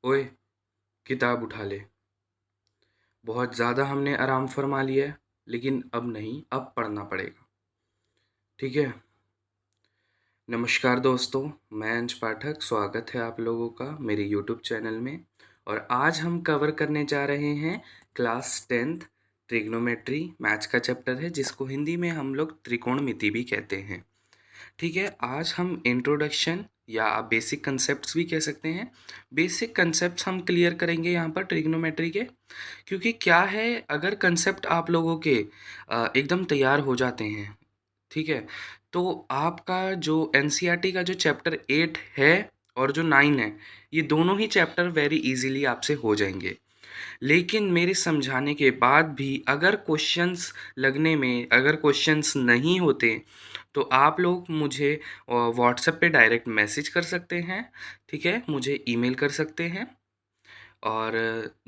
ओए, किताब उठा ले। बहुत ज़्यादा हमने आराम फरमा लिया है, लेकिन अब नहीं, अब पढ़ना पड़ेगा। ठीक है? नमस्कार दोस्तों, मैं अंश पाठक, स्वागत है आप लोगों का मेरे यूट्यूब चैनल में। और आज हम कवर करने जा रहे हैं क्लास 10th ट्रिग्नोमेट्री मैथ्स का चैप्टर है, जिसको हिंदी में हम लोग त्रिकोणमिति भी कहते हैं। ठीक है, आज हम इंट्रोडक्शन या आप बेसिक कंसेप्ट्स भी कह सकते हैं। बेसिक कंसेप्ट्स हम क्लियर करेंगे यहाँ पर ट्रिग्नोमेट्री के, क्योंकि क्या है, अगर कंसेप्ट आप लोगों के एकदम तैयार हो जाते हैं, ठीक है, तो आपका जो एनसीईआरटी का जो चैप्टर 8 है और जो 9 है, ये दोनों ही चैप्टर वेरी इजीली आपसे हो जाएंगे। लेकिन मेरे समझाने के बाद भी अगर क्वेश्चंस लगने में अगर क्वेश्चंस नहीं होते, तो आप लोग मुझे व्हाट्सएप पे डायरेक्ट मैसेज कर सकते हैं। ठीक है, मुझे ईमेल कर सकते हैं। और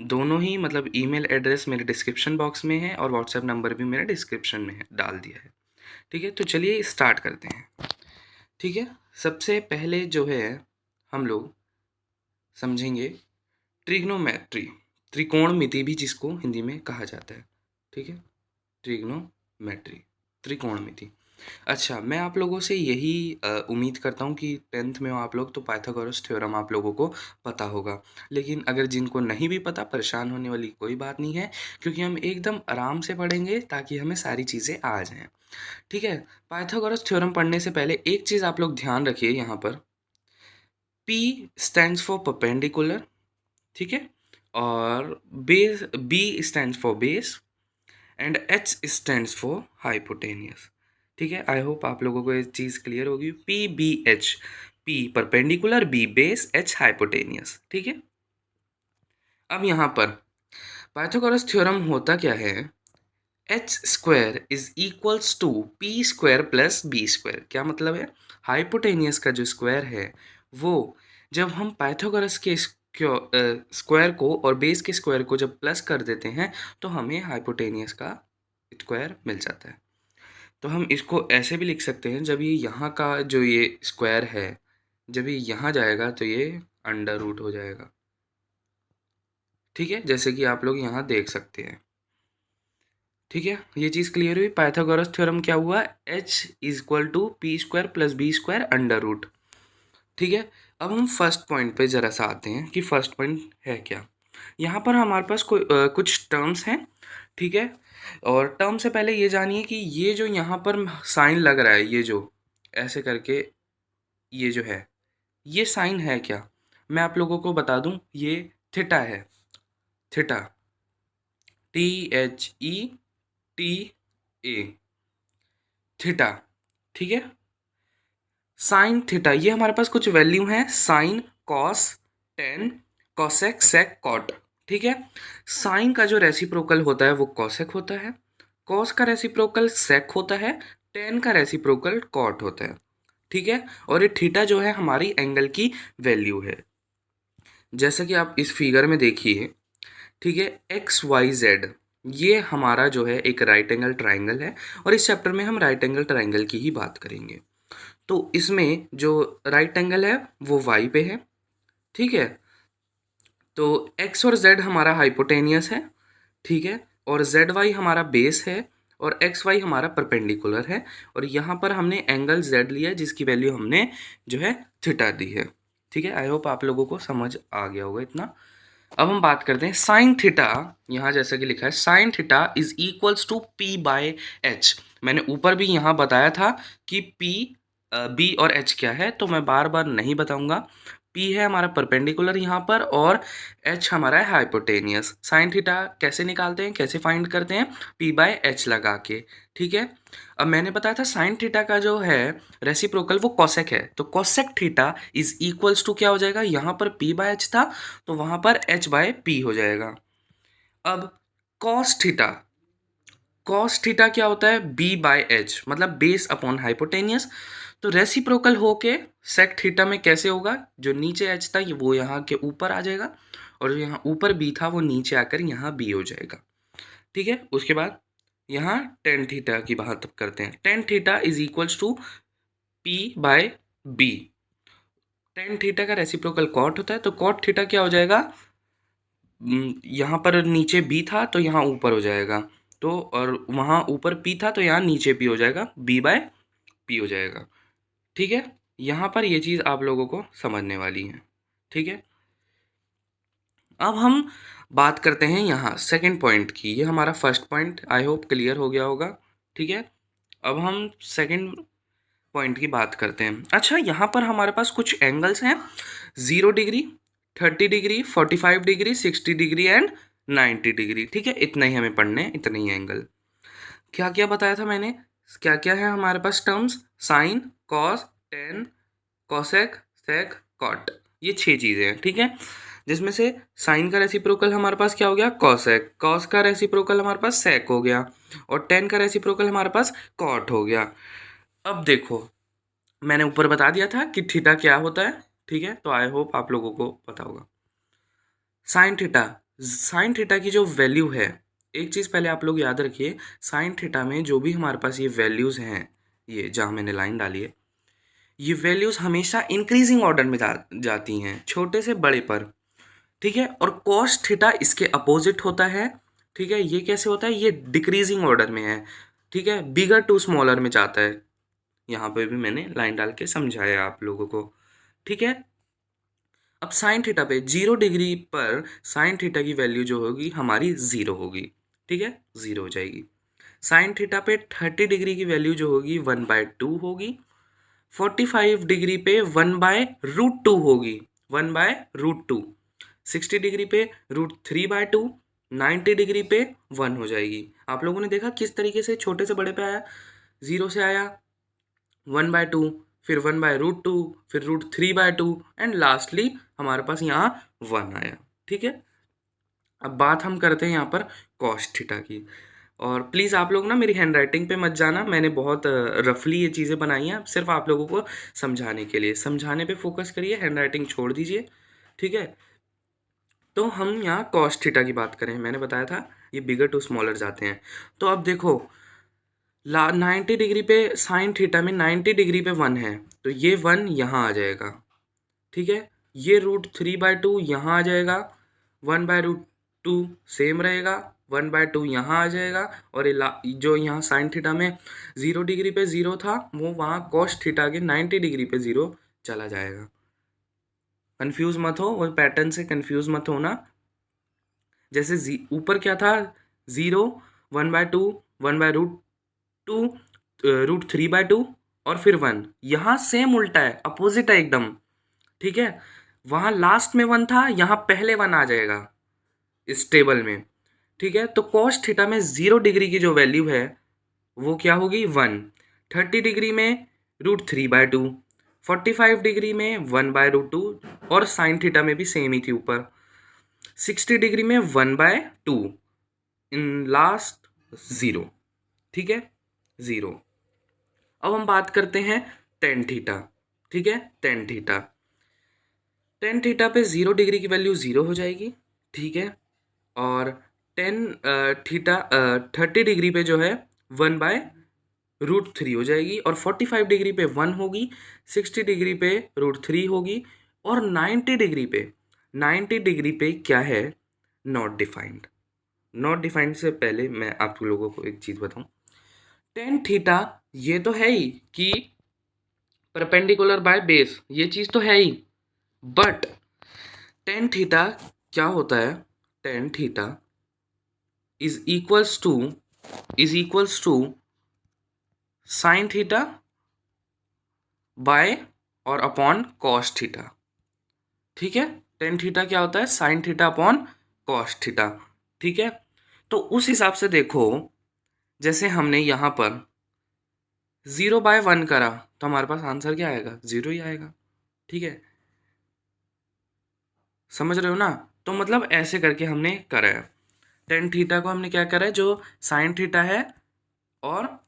दोनों ही मतलब ईमेल एड्रेस मेरे डिस्क्रिप्शन बॉक्स में है और व्हाट्सएप नंबर भी मेरे डिस्क्रिप्शन में है, डाल दिया है। ठीक है, तो चलिए स्टार्ट करते हैं। ठीक है, सबसे पहले जो है हम लोग समझेंगे ट्रिग्नोमेट्री, त्रिकोणमिति भी जिसको हिंदी में कहा जाता है। ठीक है, ट्रिग्नोमेट्री, त्रिकोणमिति। अच्छा, मैं आप लोगों से यही उम्मीद करता हूँ कि 10th में हो आप लोग, तो पाइथागोरस थ्योरम आप लोगों को पता होगा। लेकिन अगर जिनको नहीं भी पता, परेशान होने वाली कोई बात नहीं है, क्योंकि हम एकदम आराम से पढ़ेंगे ताकि हमें सारी चीज़ें आ जाएँ। ठीक है, पाइथागोरस थ्योरम पढ़ने से पहले एक चीज़ आप लोग ध्यान रखिए यहाँ पर। P स्टैंड्स फॉर परपेंडिकुलर, ठीक है, और base B stands for base and H stands for hypotenuse. ठीक है, आई होप आप लोगों को ये चीज़ क्लियर होगी। PBH, P perpendicular, B base, H hypotenuse. ठीक है, अब यहाँ पर पाइथागोरस थ्योरम होता क्या है, H square is equals to P square plus B square. क्या मतलब है, हाइपोटेनियस का जो स्क्वायर है वो, जब हम पाइथागोरस के स्क्वायर को और बेस के स्क्वायर को जब प्लस कर देते हैं, तो हमें हाइपोटेनियस का स्क्वायर मिल जाता है। तो हम इसको ऐसे भी लिख सकते हैं, जब ये यहाँ का जो ये स्क्वायर है, जब ये यहाँ जाएगा तो ये अंडर रूट हो जाएगा। ठीक है, जैसे कि आप लोग यहाँ देख सकते हैं। ठीक है, ये चीज़ क्लियर हुई। पाइथागोरस थ्योरम क्या हुआ, H is equal to P square plus B square under root. ठीक है, अब हम फर्स्ट पॉइंट पे ज़रा सा आते हैं कि फर्स्ट पॉइंट है क्या। यहाँ पर हमारे पास कुछ टर्म्स हैं। ठीक है, और टर्म से पहले ये जानिए कि ये जो यहाँ पर साइन लग रहा है, ये जो ऐसे करके ये जो है, ये साइन है क्या, मैं आप लोगों को बता दूं, ये थीटा है। Theta, THETA, theta. ठीक है, साइन थीटा, ये हमारे पास कुछ वैल्यू हैं, sign, cos, tan, cosec, sec, cot. ठीक है, साइन का जो रेसिप्रोकल होता है वो कॉसेक होता है, कॉस का रेसिप्रोकल सेक होता है, टेन का रेसिप्रोकल कॉट होता है। ठीक है, और ये थीटा जो है हमारी एंगल की वैल्यू है, जैसा कि आप इस फिगर में देखिए। ठीक है, एक्स वाई जेड, ये हमारा जो है एक राइट एंगल ट्राइंगल है, और इस चैप्टर में हम राइट एंगल ट्राइंगल की ही बात करेंगे। तो इसमें जो राइट एंगल है वो वाई पे है। ठीक है, तो एक्स और जेड हमारा हाइपोटेनियस है। ठीक है, और जेड वाई हमारा बेस है, और एक्स वाई हमारा परपेंडिकुलर है, और यहाँ पर हमने एंगल जेड लिया है, जिसकी वैल्यू हमने जो है थीटा दी है। ठीक है, आई होप आप लोगों को समझ आ गया होगा इतना। अब हम बात करते हैं साइन थीटा। यहाँ जैसा कि लिखा है, sine theta is equals to P by H. मैंने ऊपर भी यहाँ बताया था कि पी, बी और एच क्या है, तो मैं बार बार नहीं बताऊंगा। पी है हमारा परपेंडिकुलर यहाँ पर, और एच हमारा है हाइपोटेनियस। साइन थीटा कैसे निकालते हैं, कैसे फाइंड करते हैं, पी बाय एच लगा के। ठीक है, अब मैंने बताया था साइन थीटा का जो है रेसिप्रोकल वो कॉसेक है, तो cosec theta is equals to क्या हो जाएगा, यहाँ पर पी बाय एच था तो वहाँ पर एच बाय पी हो जाएगा। अब कॉस थीटा, कॉस थीटा क्या होता है, बी बाय एच, मतलब बेस अपॉन हाइपोटेनियस। तो रेसिप्रोकल होके सेक थीटा में कैसे होगा, जो नीचे एच था वो यहाँ के ऊपर आ जाएगा, और जो यहाँ ऊपर बी था वो नीचे आकर यहाँ बी हो जाएगा। ठीक है, उसके बाद यहाँ टेन थीटा की बात करते हैं। Tan theta is equals to P by B. Tan theta का रेसिप्रोकल कॉट होता है, तो कॉट थीटा क्या हो जाएगा, यहाँ पर नीचे बी था तो यहाँ ऊपर हो जाएगा, तो और वहाँ ऊपर पी था तो यहाँ नीचे पी हो जाएगा, बी बाय पी हो जाएगा। ठीक है, यहाँ पर ये चीज़ आप लोगों को समझने वाली है। ठीक है, अब हम बात करते हैं यहाँ सेकंड पॉइंट की। ये हमारा first point I hope clear हो गया होगा। ठीक है, अब हम सेकंड पॉइंट की बात करते हैं। अच्छा, यहाँ पर हमारे पास कुछ एंगल्स हैं, 0 degree, 30 degree, 45 degree, 60 degree and 90 degree. ठीक है, इतना ही हमें पढ़ने हैं, इतने ही एंगल। क्या क्या बताया था मैंने, क्या क्या है हमारे पास terms, sine, cos, tan, cosec, sec, cot, ये 6 चीज़ें हैं। ठीक है, जिसमें से साइन का रेसिप्रोकल हमारे पास क्या हो गया, कॉसेक, कॉस का रेसिप्रोकल हमारे पास सेक हो गया, और टेन का रेसिप्रोकल हमारे पास कॉट हो गया। अब देखो, मैंने ऊपर बता दिया था कि थीटा क्या होता है। ठीक है, तो आई होप आप लोगों को पता होगा। साइन थीटा, साइन थीटा की जो वैल्यू है, एक चीज़ पहले आप लोग याद रखिए, साइन थीटा में जो भी हमारे पास ये वैल्यूज़ हैं, ये जहाँ मैंने लाइन डाली है, ये वैल्यूज़ हमेशा इंक्रीजिंग ऑर्डर में जाती हैं, छोटे से बड़े पर। ठीक है, और कॉस थीटा इसके अपोजिट होता है। ठीक है, ये कैसे होता है, ये डिक्रीजिंग ऑर्डर में है। ठीक है, बिगर टू स्मॉलर में जाता है। यहाँ पे भी मैंने लाइन डाल के समझाया आप लोगों को। ठीक है, अब साइन थीटा पे 0 डिग्री पर साइन थीटा की वैल्यू जो होगी हमारी 0 होगी। ठीक है, 0 हो जाएगी। साइन थीटा पे 30 डिग्री की वैल्यू जो होगी 1/2 होगी। 45 डिग्री पे 1/√2 होगी, 1/√2। 60 डिग्री पे √3/2। 90 डिग्री पे 1 हो जाएगी। आप लोगों ने देखा किस तरीके से छोटे से बड़े पे आया, 0 से आया 1/2, फिर 1/√2, फिर √3/2 एंड लास्टली हमारे पास यहाँ 1 आया। ठीक है, अब बात हम करते हैं यहाँ पर कॉस थीटा की। और प्लीज़ आप लोग ना मेरी हैंड राइटिंग पे मत जाना, मैंने बहुत रफली ये चीज़ें बनाई हैं सिर्फ आप लोगों को समझाने के लिए। समझाने पे फोकस करिए, हैंड राइटिंग छोड़ दीजिए। ठीक है, तो हम यहाँ कॉस थीटा की बात करें, मैंने बताया था ये बिगर टू स्मॉलर जाते हैं। तो अब देखो, 90 डिग्री पे साइन थीटा में 90 डिग्री पे 1 है, तो ये 1 यहाँ आ जाएगा। ठीक है, ये √3/2 यहाँ आ जाएगा, 1/√2 सेम रहेगा, 1/2 यहाँ आ जाएगा, और ये जो यहाँ साइन थीटा में 0 डिग्री पे 0 था, वो वहाँ कॉस थीटा के 90 डिग्री पे 0 चला जाएगा। कंफ्यूज मत हो, वो पैटर्न से कंफ्यूज मत होना। जैसे ऊपर क्या था, 0, 1/2, 1/√2, √3/2 और फिर 1, यहाँ सेम उल्टा है, अपोजिट है एकदम। ठीक है, वहाँ लास्ट में 1 था, यहाँ पहले 1 आ जाएगा इस टेबल में। ठीक है, तो कॉस थीटा में 0 डिग्री की जो वैल्यू है वो क्या होगी, 1। 30 डिग्री में √3/2, 45 डिग्री में 1/√2, और साइन थीटा में भी सेम ही थी ऊपर। 60 डिग्री में 1/2, इन लास्ट 0। ठीक है, 0। अब हम बात करते हैं टेन थीटा। ठीक है, टेन थीटा, टेन थीटा पे 0 डिग्री की वैल्यू 0 हो जाएगी। ठीक है, और टेन थीटा 30 डिग्री पे जो है 1/√3 हो जाएगी, और 45 डिग्री पे 1 होगी, 60 डिग्री पे √3 होगी, और 90 डिग्री पे क्या है, नॉट डिफाइंड। नॉट डिफाइंड से पहले मैं आप लोगों को एक चीज़ बताऊं, टेन थीटा ये तो है ही कि परपेंडिकुलर बाय बेस, ये चीज़ तो है ही, बट टेन थीटा क्या होता है, tan theta is equals to sine theta by और अपॉन कॉस थीटा। ठीक है, टेन थीटा क्या होता है, sine theta upon cos theta. ठीक है, तो उस हिसाब से देखो, जैसे हमने यहाँ पर 0/1 करा, तो हमारे पास आंसर क्या आएगा, 0 ही आएगा। ठीक है, समझ रहे हो ना, तो मतलब ऐसे करके हमने करा है। टेन थीटा को हमने क्या करा है, जो साइन थीटा है और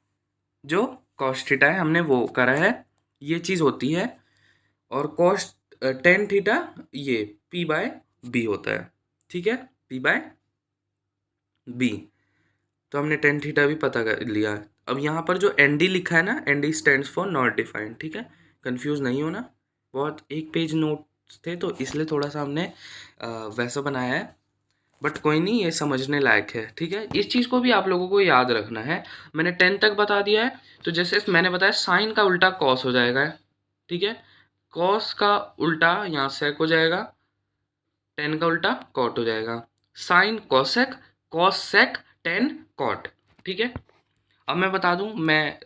जो कॉस थीटा है हमने वो करा है, ये चीज़ होती है। और कॉस टेन थीटा ये p/b होता है। ठीक है, p/b, तो हमने टेन थीटा भी पता कर लिया। अब यहाँ पर जो ND लिखा है ना, ND stands for not defined. ठीक है, कंफ्यूज नहीं होना, बहुत एक पेज नोट्स थे तो इसलिए थोड़ा सा हमने वैसा बनाया है, बट कोई नहीं, ये समझने लायक है। ठीक है, इस चीज़ को भी आप लोगों को याद रखना है। मैंने 10 तक बता दिया है, तो जैसे मैंने बताया साइन का उल्टा कॉस हो जाएगा। ठीक है, कॉस का उल्टा यहाँ सेक हो जाएगा, 10 का उल्टा कॉट हो जाएगा। Sine cosec, cos sec, 10 cot. ठीक है, अब मैं बता दूं, मैं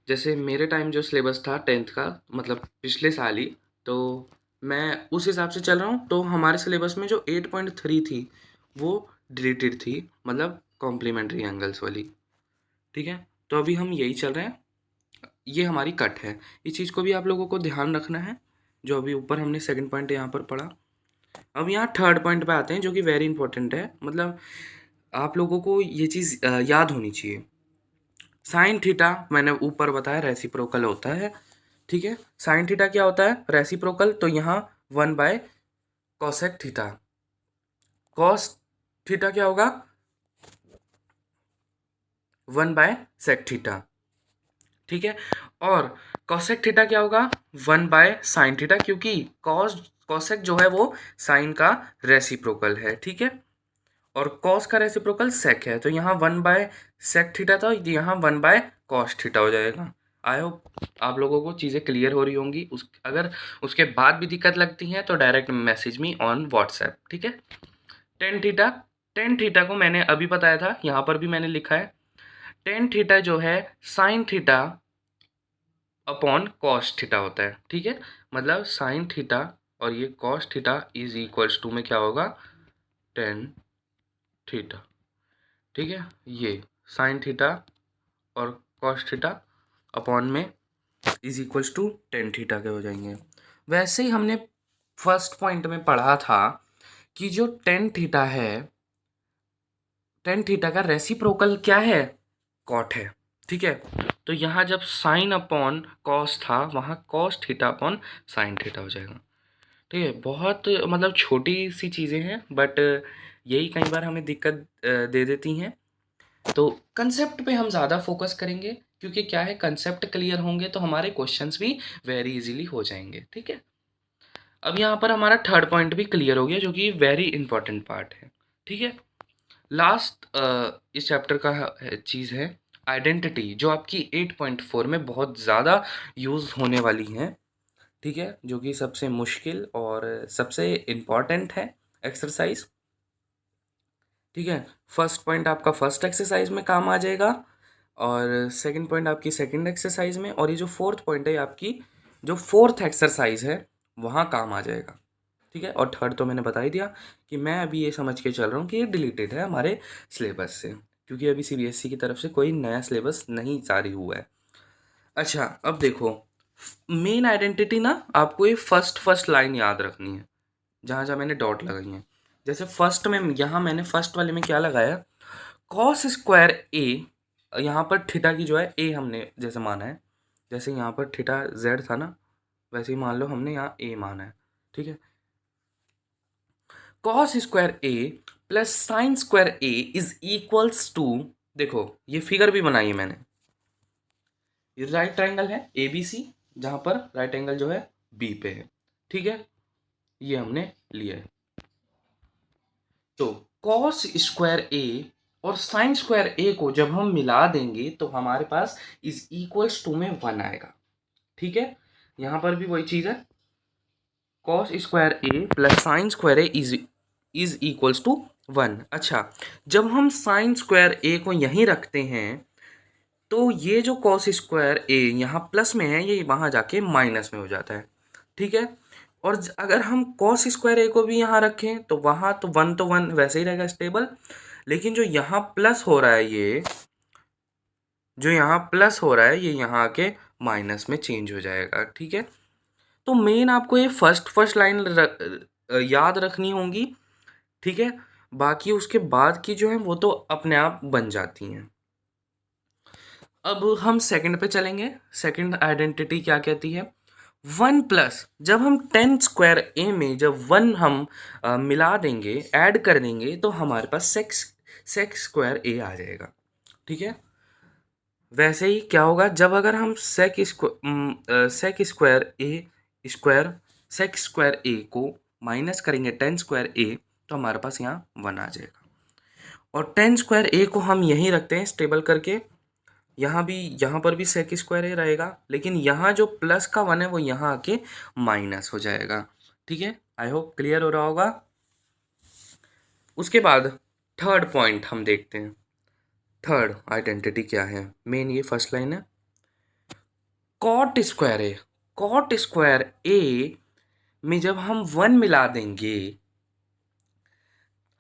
जैसे मेरे टाइम जो सिलेबस था 10th का, मतलब पिछले साल ही, तो मैं उस हिसाब से चल रहा हूँ। तो हमारे सिलेबस में जो 8.3 थी वो डिलीटेड थी, मतलब कॉम्प्लीमेंट्री एंगल्स वाली। ठीक है, तो अभी हम यही चल रहे हैं, ये हमारी कट है। इस चीज़ को भी आप लोगों को ध्यान रखना है, जो अभी ऊपर हमने सेकंड पॉइंट यहाँ पर पढ़ा। अब यहाँ थर्ड पॉइंट पे आते हैं, जो कि वेरी इंपॉर्टेंट है, मतलब आप लोगों को ये चीज़ याद होनी चाहिए। साइन थीटा मैंने ऊपर बताया रेसिप्रोकल होता है। ठीक है, साइन थीटा क्या होता है, रेसिप्रोकल। तो यहाँ 1 bye cosec theta, cos theta क्या होगा, 1 बाय सेक थीटा। ठीक है, और कॉसेक थीटा क्या होगा, 1 बाय साइन थीटा, क्योंकि कॉसेक जो है वो साइन का रेसिप्रोकल है। ठीक है, और कॉस का रेसिप्रोकल सेक है, तो यहाँ 1 बाय सेक थीटा था, यहाँ 1 बाय कॉस थीटा हो जाएगा। आई होप आप लोगों को चीज़ें क्लियर हो रही होंगी। अगर उसके बाद भी दिक्कत लगती है तो direct message me on WhatsApp. ठीक है, टेन थीटा, टेन थीटा को मैंने अभी बताया था, यहाँ पर भी मैंने लिखा है। टेन थीटा जो है sine theta upon cos theta होता है। ठीक है, मतलब साइन थीटा और ये cos theta is equals to में क्या होगा, टेन थीटा। ठीक है, ये साइन थीटा और कॉस थीटा अपॉन में is equals to tan theta के हो जाएंगे। वैसे ही हमने फर्स्ट पॉइंट में पढ़ा था कि जो टेन थीटा है, टेन थीटा का रेसिप्रोकल क्या है, कॉट है। ठीक है, तो यहाँ जब साइन अपॉन कॉस था, वहाँ cos theta upon sine theta हो जाएगा। ठीक है, बहुत मतलब छोटी सी चीज़ें हैं, बट यही कई बार हमें दिक्कत दे देती हैं। तो कंसेप्ट पे हम ज़्यादा फोकस करेंगे, क्योंकि क्या है, कंसेप्ट क्लियर होंगे तो हमारे क्वेश्चंस भी वेरी इजीली हो जाएंगे। ठीक है, अब यहाँ पर हमारा थर्ड पॉइंट भी क्लियर हो गया, जो कि वेरी इंपॉर्टेंट पार्ट है। ठीक है, लास्ट इस चैप्टर का चीज़ है आइडेंटिटी, जो आपकी 8.4 में बहुत ज़्यादा यूज़ होने वाली है। ठीक है, जो कि सबसे मुश्किल और सबसे इम्पॉर्टेंट है एक्सरसाइज। ठीक है, फर्स्ट पॉइंट आपका फर्स्ट एक्सरसाइज में काम आ जाएगा, और सेकंड पॉइंट आपकी सेकंड एक्सरसाइज में, और ये जो फोर्थ पॉइंट है आपकी जो फोर्थ एक्सरसाइज है वहाँ काम आ जाएगा। ठीक है, और थर्ड तो मैंने बता ही दिया कि मैं अभी ये समझ के चल रहा हूँ कि ये डिलीटेड है हमारे सिलेबस से, क्योंकि अभी सीबीएसई की तरफ से कोई नया सिलेबस नहीं जारी हुआ है। अच्छा, अब देखो, मेन आइडेंटिटी ना आपको ये फर्स्ट लाइन याद रखनी है, जहाँ जहाँ मैंने डॉट लगाई हैं। जैसे फर्स्ट में, यहाँ मैंने फर्स्ट वाले में क्या लगाया, कॉस स्क्वायर ए, यहाँ पर थीटा की जो है ए हमने जैसे माना है, जैसे यहाँ पर थीटा जेड था ना, वैसे ही मान लो हमने यहाँ ए माना है। ठीक है, cos square A plus sine square A is equals to, देखो ये फिगर भी बनाई है मैंने, ये राइट ट्रायंगल है ए बी सी, जहाँ पर राइट एंगल जो है बी पे है। ठीक है, ये हमने लिया है। तो कॉस स्क्वायर ए और साइन स्क्वायर ए को जब हम मिला देंगे तो हमारे पास इज इक्वल्स टू में 1 आएगा। ठीक है, यहाँ पर भी वही चीज़ है, cos square A plus sine square A is equals to 1। अच्छा, जब हम साइन स्क्वायर ए को यहीं रखते हैं तो ये जो कॉस स्क्वायर ए यहाँ प्लस में है, ये वहाँ जाके माइनस में हो जाता है। ठीक है, और अगर हम कॉस स्क्वायर ए को भी यहाँ रखें तो वहाँ तो वन वैसे ही रहेगा स्टेबल, लेकिन जो यहाँ प्लस हो रहा है, ये जो यहाँ प्लस हो रहा है ये यहाँ आके माइनस में चेंज हो जाएगा। ठीक है, तो मेन आपको ये फर्स्ट लाइन याद रखनी होंगी। ठीक है, बाकी उसके बाद की जो है वो तो अपने आप बन जाती हैं। अब हम सेकंड पे चलेंगे। सेकंड आइडेंटिटी क्या कहती है, 1 प्लस, जब हम 10 स्क्वायर ए में जब 1 हम मिला देंगे, ऐड कर देंगे, तो हमारे पास सेक्स स्क्वायर ए आ जाएगा। ठीक है, वैसे ही क्या होगा, जब अगर हम सेक स्क्वायर ए स्क्वायर सेक स्क्वायर ए को माइनस करेंगे टेन स्क्वायर ए, तो हमारे पास यहाँ 1 आ जाएगा। और टेन स्क्वायर ए को हम यहीं रखते हैं स्टेबल करके, यहाँ भी, यहाँ पर भी सेक स्क्वायर ए रहेगा, लेकिन यहाँ जो प्लस का 1 है वो यहाँ आके माइनस हो जाएगा। ठीक है, आई होप क्लियर हो रहा होगा। उसके बाद थर्ड पॉइंट हम देखते हैं। थर्ड आइडेंटिटी क्या है, मेन ये फर्स्ट लाइन है, कॉट स्क्वायर ए। कॉट स्क्वायर ए में जब हम 1 मिला देंगे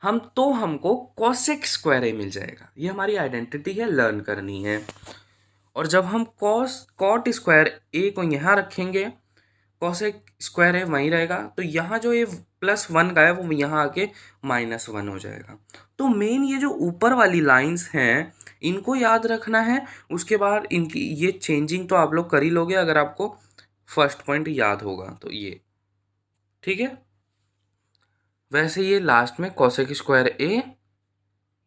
हम, तो हमको कॉसेक स्क्वायर ए मिल जाएगा। ये हमारी आइडेंटिटी है, लर्न करनी है। और जब हम कॉट स्क्वायर ए को यहाँ रखेंगे, कॉसेक स्क्वायर ए वहीं रहेगा, तो यहाँ जो ये +1 का है वो यहाँ आके -1 हो जाएगा। तो मेन ये जो ऊपर वाली लाइंस हैं इनको याद रखना है। उसके बाद इनकी ये चेंजिंग तो आप लोग कर ही लोगे अगर आपको फर्स्ट पॉइंट याद होगा तो ये। ठीक है, वैसे ये लास्ट में कॉसेक स्क्वायर ए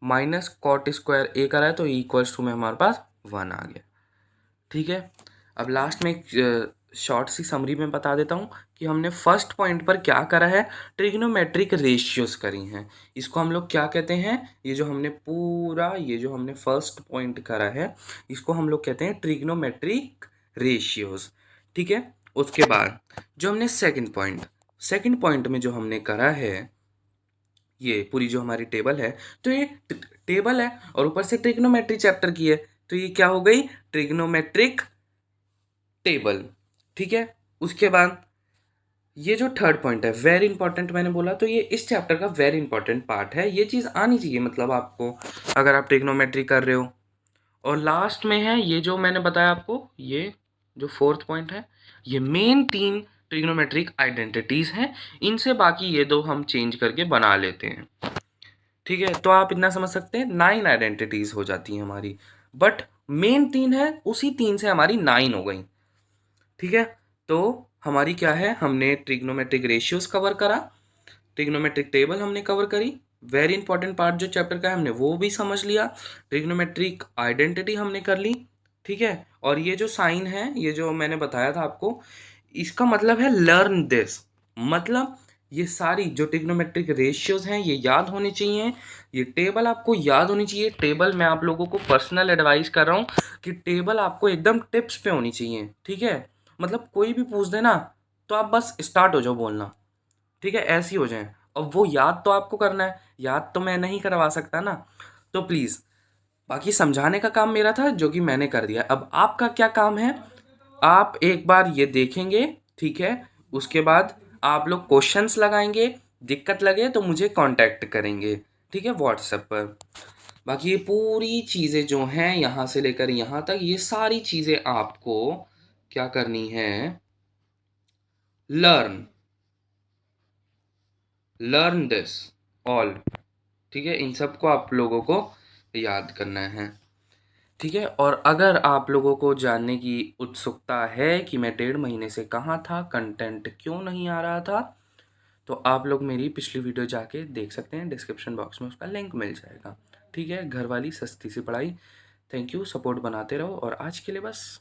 माइनस कॉट स्क्वायर ए करा है तो इक्वल्स टू में हमारे पास 1 आ गया। ठीक है, अब लास्ट में एक शॉर्ट सी समरी में बता देता हूँ कि हमने फर्स्ट पॉइंट पर क्या करा है, ट्रिग्नोमेट्रिक रेशियोज करी हैं। इसको हम लोग क्या कहते हैं, ये जो हमने फर्स्ट पॉइंट करा है इसको हम लोग कहते हैं ट्रिग्नोमेट्रिक रेशियोज। ठीक है, उसके बाद जो हमने सेकंड पॉइंट में जो हमने करा है, ये पूरी जो हमारी टेबल है, तो ये टेबल है और ऊपर से ट्रिग्नोमेट्री चैप्टर की है, तो ये क्या हो गई, ट्रिग्नोमेट्रिक टेबल। ठीक है, उसके बाद ये जो थर्ड पॉइंट है वेरी इंपॉर्टेंट मैंने बोला, तो ये इस चैप्टर का वेरी इंपॉर्टेंट पार्ट है। ये चीज़ आनी चाहिए मतलब आपको अगर आप ट्रिग्नोमेट्री कर रहे हो। और लास्ट में है ये जो मैंने बताया आपको, ये जो फोर्थ पॉइंट है, ये मेन 3 ट्रिग्नोमेट्रिक आइडेंटिटीज़ हैं। इनसे बाकी ये 2 हम चेंज करके बना लेते हैं। ठीक है, तो आप इतना समझ सकते हैं 9 आइडेंटिटीज़ हो जाती हैं हमारी, बट मेन 3 है, उसी 3 से हमारी 9 हो गई। ठीक है, तो हमारी क्या है, हमने ट्रिग्नोमेट्रिक रेशियोज कवर करा, ट्रिग्नोमेट्रिक टेबल हमने कवर करी, वेरी इंपॉर्टेंट पार्ट जो चैप्टर का है हमने वो भी समझ लिया, ट्रिग्नोमेट्रिक आइडेंटिटी हमने कर ली। ठीक है, और ये जो साइन है, ये जो मैंने बताया था आपको, इसका मतलब है लर्न दिस, मतलब ये सारी जो ट्रिग्नोमेट्रिक रेशियोज हैं ये याद होनी चाहिए, ये टेबल आपको याद होनी चाहिए। टेबल मैं आप लोगों को पर्सनल एडवाइस कर रहा हूँ कि टेबल आपको एकदम टिप्स पे होनी चाहिए। ठीक है, मतलब कोई भी पूछ देना तो आप बस स्टार्ट हो जाओ बोलना। ठीक है, ऐसी हो जाए, अब वो याद तो आपको करना है, याद तो मैं नहीं करवा सकता ना, तो प्लीज़ बाकी समझाने का काम मेरा था जो कि मैंने कर दिया। अब आपका क्या काम है, आप एक बार ये देखेंगे, ठीक है, उसके बाद आप लोग क्वेश्चंस लगाएंगे, दिक्कत लगे तो मुझे कांटेक्ट करेंगे, ठीक है, व्हाट्सएप पर। बाकी ये पूरी चीज़ें जो हैं यहाँ से लेकर यहाँ तक, ये सारी चीज़ें आपको क्या करनी है, लर्न दिस ऑल। ठीक है, इन सबको आप लोगों को याद करना है। ठीक है, और अगर आप लोगों को जानने की उत्सुकता है कि मैं 1.5 महीने से कहाँ था, कंटेंट क्यों नहीं आ रहा था, तो आप लोग मेरी पिछली वीडियो जाके देख सकते हैं, डिस्क्रिप्शन बॉक्स में उसका लिंक मिल जाएगा। ठीक है, घर वाली सस्ती सी पढ़ाई। थैंक यू, सपोर्ट बनाते रहो, और आज के लिए बस